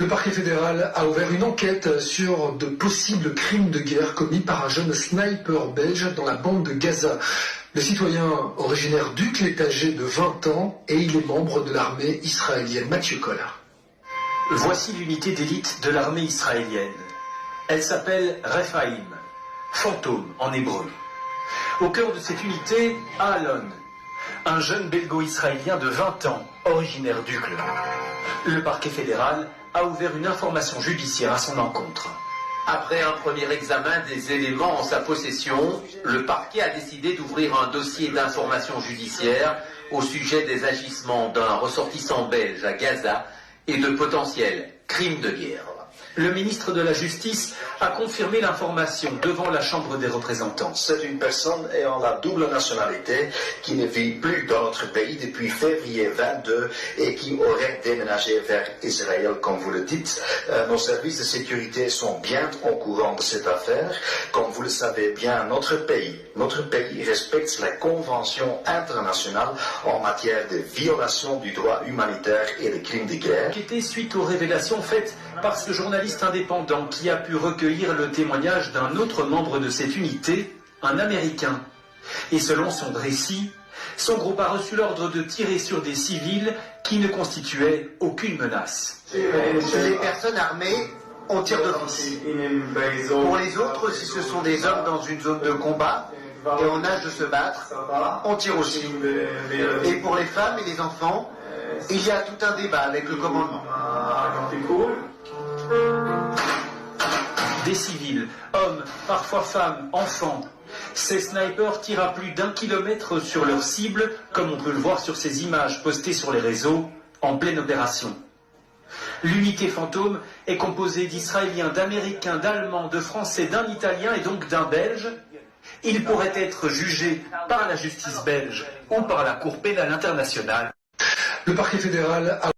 Le parquet fédéral a ouvert une enquête sur de possibles crimes de guerre commis par un jeune sniper belge dans la bande de Gaza. Le citoyen originaire d'Uccle est âgé de 20 ans et il est membre de l'armée israélienne. Mathieu Collard. Voici l'unité d'élite de l'armée israélienne. Elle s'appelle Rephaim, fantôme en hébreu. Au cœur de cette unité, Alon, un jeune belgo-israélien de 20 ans, originaire d'Uccle. Le parquet fédéral a ouvert une information judiciaire à son encontre. Après un premier examen des éléments en sa possession, le parquet a décidé d'ouvrir un dossier d'information judiciaire au sujet des agissements d'un ressortissant belge à Gaza et de potentiels crimes de guerre. Le ministre de la Justice a confirmé l'information devant la Chambre des représentants. C'est une personne ayant la double nationalité qui ne vit plus dans notre pays depuis février 22 et qui aurait déménagé vers Israël, comme vous le dites. Nos services de sécurité sont bien au courant de cette affaire. Comme vous le savez bien, notre pays respecte la Convention internationale en matière de violation du droit humanitaire et de crimes de guerre. Enquêté suite aux révélations faites par ce journaliste indépendant qui a pu recueillir le témoignage d'un autre membre de cette unité, un Américain. Et selon son récit, son groupe a reçu l'ordre de tirer sur des civils qui ne constituaient aucune menace. Les personnes armées, on tire d'office. Pour les autres, si ce sont des hommes dans une zone de combat et en âge de se battre, on tire aussi. Et pour les femmes et les enfants, il y a tout un débat avec le commandement. Des civils, hommes, parfois femmes, enfants. Ces snipers tirent à plus d'1 kilomètre sur leur cible, comme on peut le voir sur ces images postées sur les réseaux, en pleine opération. L'unité fantôme est composée d'Israéliens, d'Américains, d'Allemands, de Français, d'un Italien et donc d'un Belge. Il pourrait être jugé par la justice belge ou par la Cour pénale internationale. Le parquet fédéral a